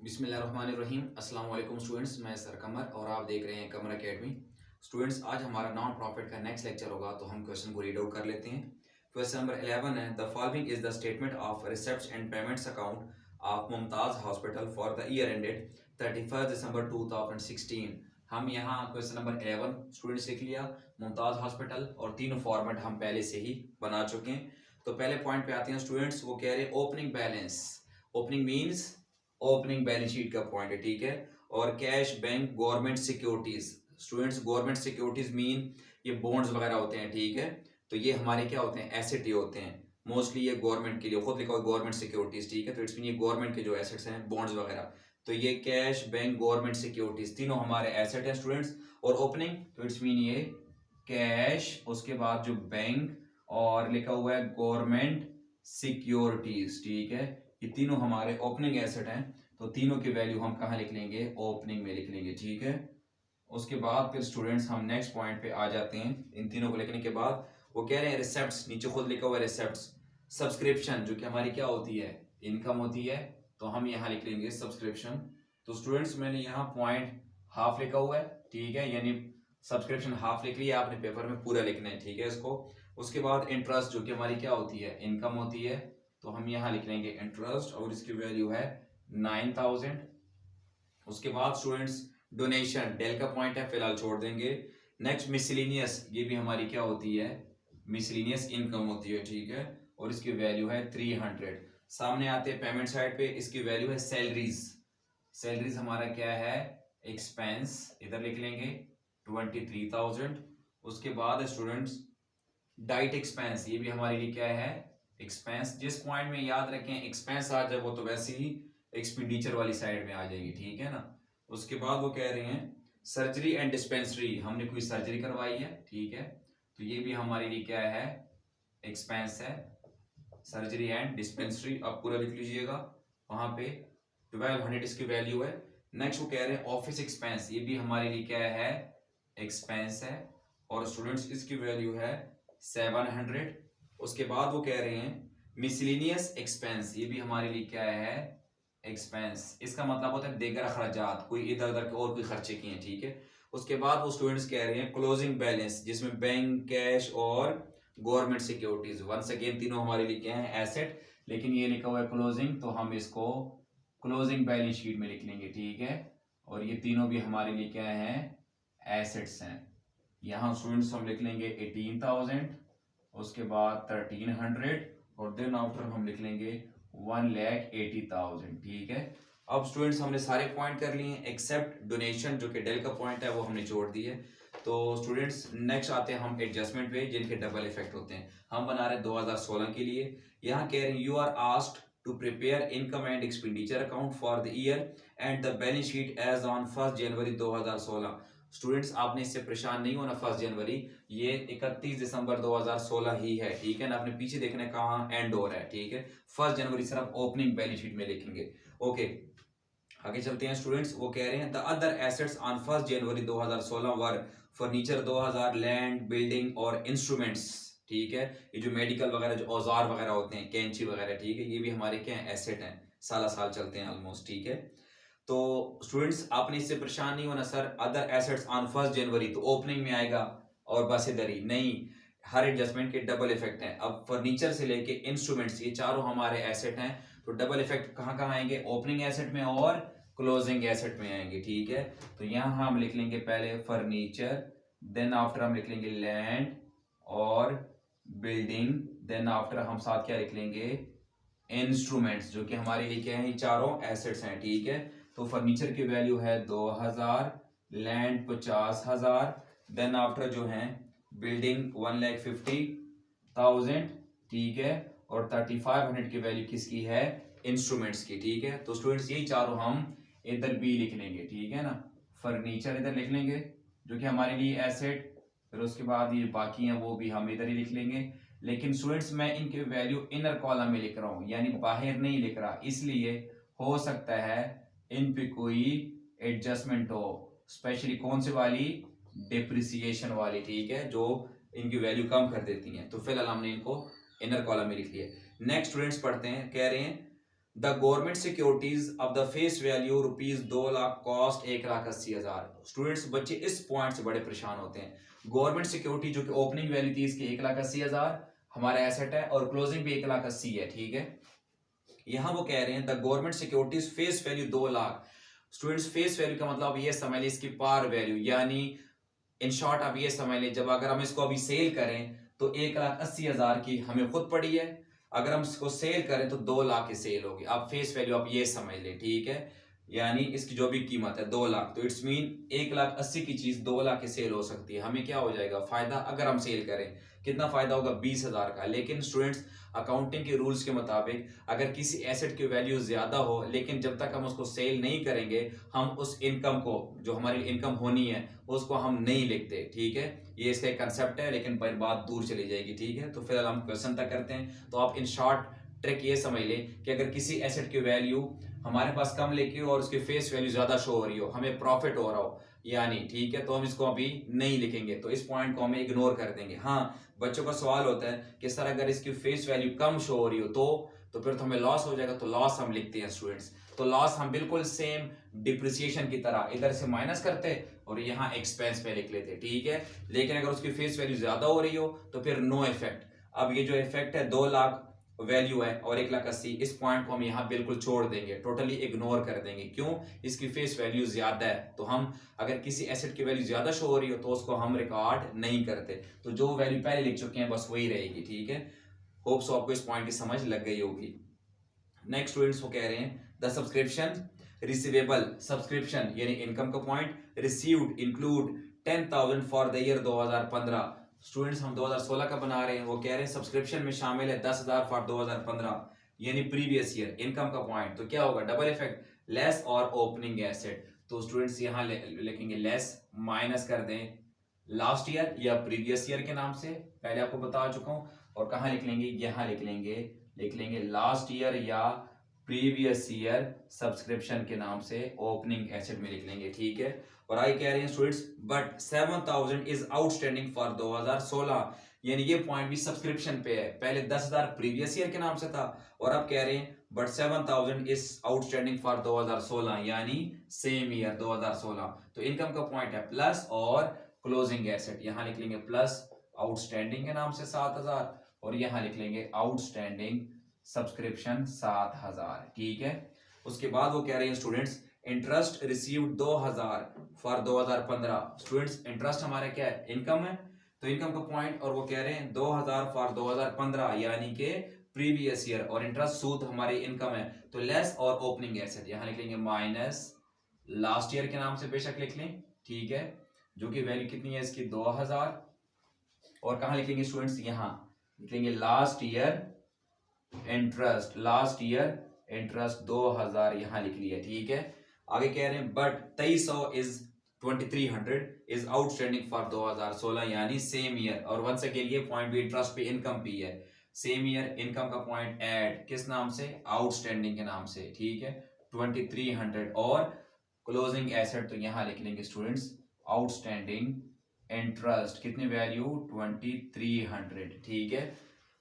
बिस्मिल्लाहिर्रहमानिर्रहीम। अस्सलाम वालेकुम स्टूडेंट्स, मैं सर कमर और आप देख रहे हैं कमर एकेडमी। स्टूडेंट्स, आज हमारा नॉन प्रॉफिट का नेक्स्ट लेक्चर होगा, तो हम क्वेश्चन को रीड आउट कर लेते हैं। क्वेश्चन नंबर 11 है, the following is the statement of receipts and payments account of Mumtaz hospital for the year ended 31 दिसंबर 2016। हम यहाँ क्वेश्चन नंबर 11 स्टूडेंट्स लिख लिया, मुमताज हॉस्पिटल, और तीनों फॉर्मेट हम पहले से ही बना चुके हैं। तो पहले पॉइंट पे आते हैं स्टूडेंट्स, वो कह रहे हैं opening balance. Opening means opening balance sheet का पॉइंट है, ठीक है। और cash, bank, government securities. Students, government securities mean ये बॉन्ड्स वगैरह होते हैं, ठीक है। तो ये हमारे क्या होते हैं, एसेट ही होते हैं। मोस्टली ये गवर्नमेंट के लिए, खुद लिखा हुआ गवर्नमेंट सिक्योरिटीज, ठीक है। तो इट्स मीन ये गवर्नमेंट के जो एसेट्स हैं, बॉन्ड्स वगैरह। तो ये कैश, बैंक, गवर्नमेंट सिक्योरिटीज तीनों हमारे एसेट हैं स्टूडेंट्स। और ओपनिंग, तो इट्स मीन ये कैश, उसके बाद जो बैंक और लिखा हुआ है गवर्नमेंट सिक्योरिटीज, ठीक है। ये तीनों हमारे ओपनिंग एसेट हैं। तो तीनों की वैल्यू हम कहाँ लिख लेंगे, ओपनिंग में लिख लेंगे, ठीक है। उसके बाद फिर स्टूडेंट्स हम नेक्स्ट पॉइंट पे आ जाते हैं। इन तीनों को लिखने के बाद वो कह रहे हैं रिसेप्ट्स, नीचे खुद लिखा हुआ है रिसेप्ट्स। सब्सक्रिप्शन जो कि हमारी क्या होती है, इनकम होती है, तो हम यहाँ लिख लेंगे सब्सक्रिप्शन। तो स्टूडेंट्स, मैंने यहाँ पॉइंट हाफ लिखा हुआ है, ठीक है, यानी सब्सक्रिप्शन हाफ लिख लिया, आपने पेपर में पूरा लिखना है, ठीक है इसको। उसके बाद इंटरेस्ट जो कि हमारी क्या होती है, इनकम होती है, तो हम यहाँ लिख लेंगे इंटरेस्ट, और इसकी वैल्यू है 9000। उसके बाद स्टूडेंट्स डोनेशन, डेल का पॉइंट है, फिलहाल छोड़ देंगे। नेक्स्ट मिसलिनियस, ये भी हमारी क्या होती है, मिसलिनियस इनकम होती है, ठीक है, और इसकी वैल्यू है 300। सामने आते हैं पेमेंट साइड पे, इसकी वैल्यू है सैलरीज। सैलरीज हमारा क्या है, एक्सपेंस, इधर लिख लेंगे 23,000। उसके बाद स्टूडेंट्स डाइट एक्सपेंस, ये भी हमारे लिए क्या है, एक्सपेंस। जिस पॉइंट में याद रखें एक्सपेंस आ जाए, वो तो वैसे ही एक्सपेंडिचर वाली साइड में आ जाएगी, ठीक है ना। उसके बाद वो कह रहे हैं सर्जरी एंड डिस्पेंसरी, हमने कोई सर्जरी करवाई है, ठीक है, तो ये भी हमारे लिए क्या है, एक्सपेंस है, सर्जरी एंड डिस्पेंसरी। आप पूरा लिख लीजिएगा, वहां पे 1200 इसकी वैल्यू है। नेक्स्ट वो कह रहे हैं ऑफिस एक्सपेंस, ये भी हमारे लिए क्या है, एक्सपेंस है, और स्टूडेंट्स इसकी वैल्यू है 700। उसके बाद वो कह रहे हैं मिसलिनियस एक्सपेंस, ये भी हमारे लिए क्या है, एक्सपेंस। इसका मतलब होता है देगर अखराजात, कोई इधर उधर के और कोई खर्चे किए हैं, ठीक है। उसके बाद वो स्टूडेंट्स कह रहे हैं क्लोजिंग बैलेंस, जिसमें बैंक, कैश और गवर्नमेंट सिक्योरिटीज, वंस अगेन तीनों हमारे लिए क्या है, एसेट, लेकिन ये लिखा हुआ है क्लोजिंग, तो हम इसको क्लोजिंग बैलेंस शीट में लिख लेंगे, ठीक है। और ये तीनों भी हमारे लिए क्या है, एसेट्स हैं। यहाँ स्टूडेंट्स हम लिख लेंगे 18,000, उसके बाद 1300, और देन आफ्टर हम लिख लेंगे 1,80,000, ठीक है। अब स्टूडेंट्स हमने सारे पॉइंट कर लिए एक्सेप्ट डोनेशन, जो कि डेल का पॉइंट है, वो हमने जोड़ दिए। तो स्टूडेंट्स नेक्स्ट आते हैं हम एडजस्टमेंट पे, जिनके डबल इफेक्ट होते हैं। हम बना रहे हैं 2016 के लिए। यहाँ कह रहे हैं you are asked to prepare income and expenditure account for the year and the balance sheet as on 1 January 2016। Students, आपने इससे परेशान नहीं होना, 1 जनवरी, ये 31 दिसंबर 2016 ही है, ठीक है ना। आपने पीछे देखना है कहाँ एंड हो रहा है, ठीक है। 1 जनवरी सिर्फ ओपनिंग बैलेंस शीट में लिखेंगे, ओके। आगे चलते हैं स्टूडेंट्स, वो कह रहे हैं the other assets on 1 January 2016 were furniture 2000, land, building और इंस्ट्रूमेंट्स, ठीक है। ये जो मेडिकल वगैरह, जो औजार वगैरह होते हैं, कैंची वगैरह, ठीक है, ये भी हमारे क्या है, एसेट हैं, साल साल चलते हैं ऑलमोस्ट, ठीक है। तो स्टूडेंट्स, आपने इससे परेशान नहीं होना, सर अदर एसेट्स ऑन 1 जनवरी तो ओपनिंग में आएगा और बस इधर ही नहीं, हर एडजस्टमेंट के डबल इफेक्ट हैं। अब फर्नीचर से लेके इंस्ट्रूमेंट्स, ये चारों हमारे एसेट हैं, तो डबल इफेक्ट कहाँ कहाँ आएंगे, ओपनिंग एसेट में और क्लोजिंग एसेट में आएंगे, ठीक है। तो यहाँ हम लिख लेंगे पहले फर्नीचर, देन आफ्टर हम लिख लेंगे लैंड और बिल्डिंग, देन आफ्टर हम साथ क्या लिख लेंगे, इंस्ट्रूमेंट्स, जो कि हमारे लिए क्या है, ये चारों एसेट्स हैं, ठीक है। तो फर्नीचर की वैल्यू है 2000, लैंड 50,000, देन आफ्टर जो है बिल्डिंग 1,50,000, ठीक है, और 3500 की वैल्यू किसकी है, इंस्ट्रूमेंट्स की, ठीक है। तो स्टूडेंट्स, यही चारों हम इधर भी लिख लेंगे, ठीक है ना। फर्नीचर इधर लिख लेंगे, जो कि हमारे लिए एसेट, फिर उसके बाद ये बाकी हैं वो भी हम इधर ही लिख लेंगे। लेकिन स्टूडेंट्स, मैं इनके वैल्यू इनर कॉलम में लिख रहा हूँ, यानी बाहर नहीं लिख रहा, इसलिए हो सकता है इन पे कोई एडजस्टमेंट हो, स्पेशली कौन सी वाली, डिप्रिसिएशन वाली, ठीक है, जो इनकी वैल्यू कम कर देती हैं। तो फिलहाल हमने इनको इनर कॉलम में लिख लिया। नेक्स्ट स्टूडेंट्स पढ़ते हैं, कह रहे हैं the government securities of the face value rupees 2 lakh cost 1,80,000। Students बच्चे इस पॉइंट से बड़े परेशान होते हैं। गवर्नमेंट सिक्योरिटी जो कि ओपनिंग वैल्यू थी इसकी 1,80,000 हमारा एसेट है और क्लोजिंग भी 1,80,000 है, ठीक है। यहां वो कह रहे हैं the government securities face value 2 lakh. Students face value का मतलब ये समझ लीजिए इसकी पार वैल्यू, यानी इन शॉर्ट आप ये समझ लें जब अगर हम इसको अभी सेल करें तो 1,80,000 की हमें खुद पड़ी है, अगर हम इसको सेल करें तो 2 लाख की सेल होगी। आप फेस वैल्यू आप ये समझ लें, ठीक है, यानी इसकी जो भी कीमत है 2 लाख, तो इट्स मीन 1,80,000 की चीज 2 लाख की सेल हो सकती है। हमें क्या हो जाएगा फायदा, अगर हम सेल करें कितना फायदा होगा 20,000 का। लेकिन स्टूडेंट्स अकाउंटिंग के रूल्स के मुताबिक अगर किसी एसेट की वैल्यू ज्यादा हो लेकिन जब तक हम उसको सेल नहीं करेंगे हम उस इनकम को, जो हमारी इनकम होनी है, उसको हम नहीं लिखते, ठीक है। ये इसका एक कंसेप्ट है लेकिन पर बात दूर चली जाएगी, ठीक है। तो फिलहाल हम क्वेश्चन तक करते हैं। तो आप इन शॉर्ट ट्रिक ये समझ लें कि अगर किसी एसेट की वैल्यू हमारे पास कम लिखी हो और उसकी फेस वैल्यू ज्यादा शो हो रही हो, हमें प्रॉफिट हो रहा हो यानी, ठीक है, तो हम इसको अभी नहीं लिखेंगे, तो इस पॉइंट को हमें इग्नोर कर देंगे। हाँ, बच्चों का सवाल होता है कि सर अगर इसकी फेस वैल्यू कम शो हो रही हो तो फिर तो हमें लॉस हो जाएगा, तो लॉस हम लिखते हैं स्टूडेंट्स। तो लॉस हम बिल्कुल सेम डिप्रिसिएशन की तरह इधर से माइनस करते और यहाँ एक्सपेंस पे लिख लेते, ठीक है। लेकिन अगर उसकी फेस वैल्यू ज्यादा हो रही हो तो फिर नो इफेक्ट। अब ये जो इफेक्ट है 2 लाख वैल्यू है और 1,80,000, इस पॉइंट को हम यहाँ बिल्कुल छोड़ देंगे, टोटली इग्नोर कर देंगे। क्यों? इसकी फेस वैल्यू ज्यादा है, तो हम अगर किसी एसेट की वैल्यू ज्यादा शो हो रही हो तो उसको हम रिकॉर्ड नहीं करते, तो जो वैल्यू पहले लिख चुके हैं बस वही रहेगी, ठीक है। होप सो आपको इस पॉइंट की समझ लग गई होगी। नेक्स्ट स्टूडेंट्स वो कह रहे हैं द सब्सक्रिप्शन रिसीवेबल, सब्सक्रिप्शन यानी इनकम का point, received include 10,000 for the year 2015। Students हम 2016 का बना रहे हैं, वो कह रहे हैं सब्सक्रिप्शन में शामिल है 10,000 फॉर 2015 यानी प्रीवियस ईयर। इनकम का पॉइंट तो क्या होगा, डबल इफेक्ट, लेस और ओपनिंग एसेट। तो स्टूडेंट्स यहाँ लिखेंगे लेस, माइनस कर दें लास्ट ईयर या प्रीवियस ईयर के नाम से, पहले आपको बता चुका हूं। और कहाँ लिख लेंगे, यहाँ लिख लेंगे लास्ट ईयर या प्रीवियस ईयर सब्सक्रिप्शन के नाम से ओपनिंग एसेट में लिख लेंगे, ठीक है। और आई कह रहे हैं students but 7,000 is outstanding for 2016, यानी ये पॉइंट भी सब्सक्रिप्शन पे है। पहले 10,000 प्रीवियस ईयर के नाम से था और अब कह रहे हैं बट 7,000 इज आउटस्टैंडिंग फॉर 2016 यानी सेम ईयर 2016। तो इनकम का पॉइंट है प्लस और क्लोजिंग एसेट, यहां लिख लेंगे प्लस आउटस्टैंडिंग के नाम से 7,000 और यहां लिख लेंगे आउटस्टैंडिंग सब्सक्रिप्शन 7,000, ठीक है। उसके बाद वो कह रहे हैं students interest received 2,000 for 2015। Students interest हमारा क्या है, इनकम है, तो इनकम का पॉइंट और वो कह रहे हैं 2,000 फॉर 2015 यानी कि प्रीवियस ईयर, और इंटरेस्ट सूद हमारी इनकम है, तो लेस और ओपनिंग एसेट यहां लिख लेंगे माइनस लास्ट ईयर के नाम से बेशक लिख लें, ठीक है, जो कि वैल्यू कितनी है इसकी 2,000। और कहां लिखेंगे स्टूडेंट्स, यहां लिखेंगे last year interest, last year interest 2,000 यहां लिख लिया, ठीक है। आगे कह रहे हैं but 2300 is 2300 is outstanding for 2016 यानी सेम ईयर। और वंस अगेन ये पॉइंट भी इंटरेस्ट पे इनकम भी है, सेम ईयर इनकम का पॉइंट ऐड किस नाम से, आउटस्टैंडिंग के नाम से, ठीक है, 2300। और क्लोजिंग एसेट तो यहां लिख लेंगे स्टूडेंट्स आउटस्टैंडिंग इंटरेस्ट, कितनी वैल्यू 2300, ठीक है।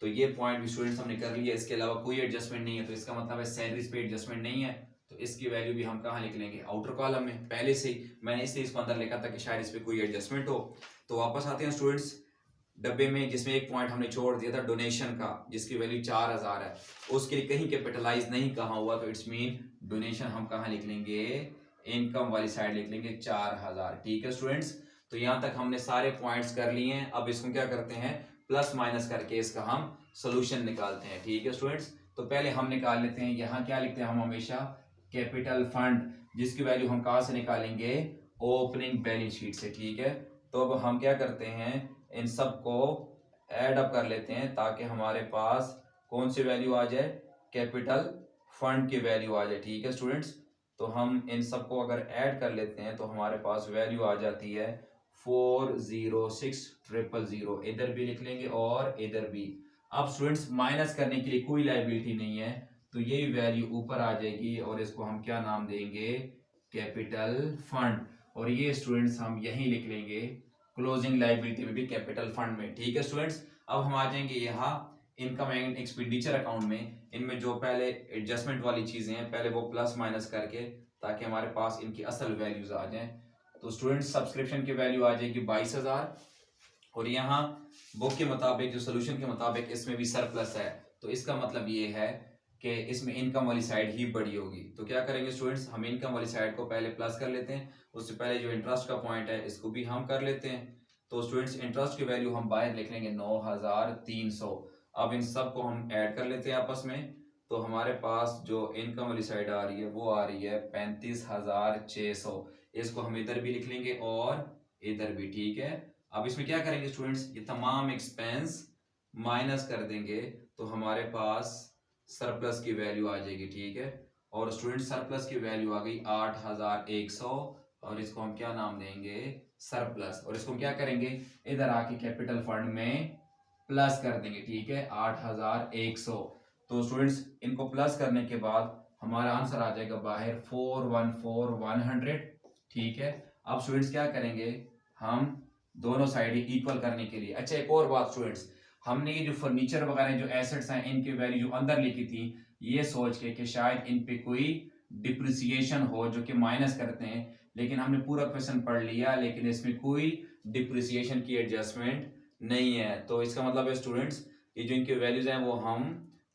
तो ये पॉइंट भी स्टूडेंट्स हमने कर लिया, इसके अलावा कोई एडजस्टमेंट नहीं है, तो इसका मतलब है सैलरीज पे एडजस्टमेंट नहीं है, तो इसकी वैल्यू भी हम कहाँ लिख लेंगे, आउटर कॉलम में। पहले से ही मैंने इसलिए इसको अंदर लिखा था कि शायद इस पे कोई एडजस्टमेंट हो। तो वापस आते हैं स्टूडेंट्स डब्बे में, जिसमें एक पॉइंट हमने छोड़ दिया था डोनेशन का, जिसकी वैल्यू 4,000 है, उसके लिए कहीं कैपिटलाइज नहीं कहा हुआ, तो इट्स मीन डोनेशन हम कहाँ लिख लेंगे, इनकम वाली साइड लिख लेंगे 4,000, ठीक है स्टूडेंट्स। तो यहाँ तक हमने सारे पॉइंट्स कर लिए हैं। अब इसको क्या करते हैं, प्लस माइनस करके इसका हम सोल्यूशन निकालते हैं, ठीक है स्टूडेंट्स। तो पहले हम निकाल लेते हैं, यहाँ क्या लिखते हैं हम हमेशा, कैपिटल फंड, जिसकी वैल्यू हम कहाँ से निकालेंगे, ओपनिंग बैलेंस शीट से, ठीक है। तो अब हम क्या करते हैं, इन सब को ऐड अप कर लेते हैं ताकि हमारे पास कौन सी वैल्यू आ जाए, कैपिटल फंड की वैल्यू आ जाए, ठीक है स्टूडेंट्स। तो हम इन सबको अगर ऐड कर लेते हैं तो हमारे पास वैल्यू आ जाती है 406,000, इधर भी लिख लेंगे और इधर भी। अब स्टूडेंट्स माइनस करने के लिए कोई लायबिलिटी नहीं है, तो ये वैल्यू ऊपर आ जाएगी और इसको हम क्या नाम देंगे, कैपिटल फंड। और ये स्टूडेंट्स हम यहीं लिख लेंगे क्लोजिंग लायबिलिटी में भी कैपिटल फंड में, ठीक है स्टूडेंट्स। अब हम आ जाएंगे यहाँ इनकम एंड एक्सपेंडिचर अकाउंट में इनमें जो पहले एडजस्टमेंट वाली चीजें हैं पहले वो प्लस माइनस करके, ताकि हमारे पास इनकी असल वैल्यूज आ जाएं। तो स्टूडेंट सब्सक्रिप्शन की वैल्यू आ जाएगी 22,000, और यहाँ बुक के मुताबिक जो सोल्यूशन के मुताबिक इसमें भी सरप्लस है, तो इसका मतलब ये है कि इसमें इनकम वाली साइड ही बड़ी होगी। तो क्या करेंगे स्टूडेंट्स, हम इनकम वाली साइड को पहले प्लस कर लेते हैं, उससे पहले जो इंटरेस्ट का पॉइंट है इसको भी हम कर लेते हैं। तो स्टूडेंट्स इंटरेस्ट की वैल्यू हम बाहर लिख लेंगे 9,300। अब इन सब को हम ऐड कर लेते हैं आपस में, तो हमारे पास जो इनकम वाली साइड आ रही है वो आ रही है 35,600। इसको हम इधर भी लिख लेंगे और इधर भी, ठीक है। अब इसमें क्या करेंगे स्टूडेंट्स, ये तमाम एक्सपेंस माइनस कर देंगे, तो हमारे पास सरप्लस की वैल्यू आ जाएगी, ठीक है। और स्टूडेंट सरप्लस की वैल्यू आ गई 8,100, और इसको हम क्या नाम देंगे, सरप्लस। और इसको हम क्या करेंगे, इधर आके कैपिटल फंड में प्लस कर देंगे, ठीक है, 8,100। तो स्टूडेंट्स इनको प्लस करने के बाद हमारा आंसर आ जाएगा बाहर 414,100, ठीक है। अब स्टूडेंट्स क्या करेंगे, हम दोनों साइड इक्वल करने के लिए, अच्छा एक और बात स्टूडेंट्स, हमने ये जो फर्नीचर वगैरह जो एसेट्स हैं इनकी वैल्यू जो अंदर लिखी थी, ये सोच के कि शायद इन पे कोई डिप्रिसिएशन हो जो कि माइनस करते हैं, लेकिन हमने पूरा क्वेश्चन पढ़ लिया लेकिन इसमें कोई डिप्रिसिएशन की एडजस्टमेंट नहीं है। तो इसका मतलब है स्टूडेंट्स ये जो इनके वैल्यूज हैं वो हम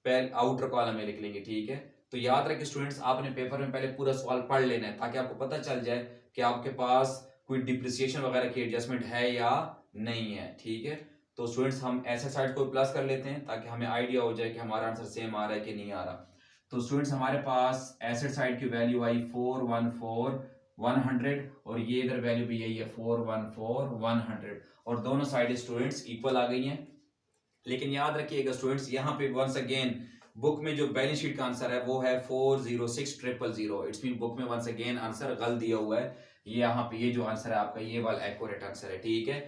पहले आउटर कॉलम में लिख लेंगे, ठीक है। तो याद रखिए स्टूडेंट्स, आपने पेपर में पहले पूरा सवाल पढ़ लेना है ताकि आपको पता चल जाए कि आपके पास कोई डिप्रिसिएशन वगैरह की एडजस्टमेंट है या नहीं है, ठीक है। तो स्टूडेंट्स हम ऐसे साइड को प्लस कर लेते हैं ताकि हमें आइडिया हो जाए कि हमारा आंसर सेम आ रहा है कि नहीं आ रहा। तो स्टूडेंट्स हमारे पास एसेट साइड की वैल्यू आई 414,100, और ये इधर वैल्यू भी यही है 414,100, और दोनों साइड स्टूडेंट्स इक्वल आ गई हैं। लेकिन याद रखिएगा स्टूडेंट्स, यहाँ पे वंस अगेन बुक में जो बैलेंस शीट का आंसर है वो है 406,000। इट्स मीन बुक में वंस अगेन आंसर गलत दिया हुआ है, ये यहाँ पे ये जो आंसर है आपका ये वाला एक्यूरेट आंसर है, ठीक है।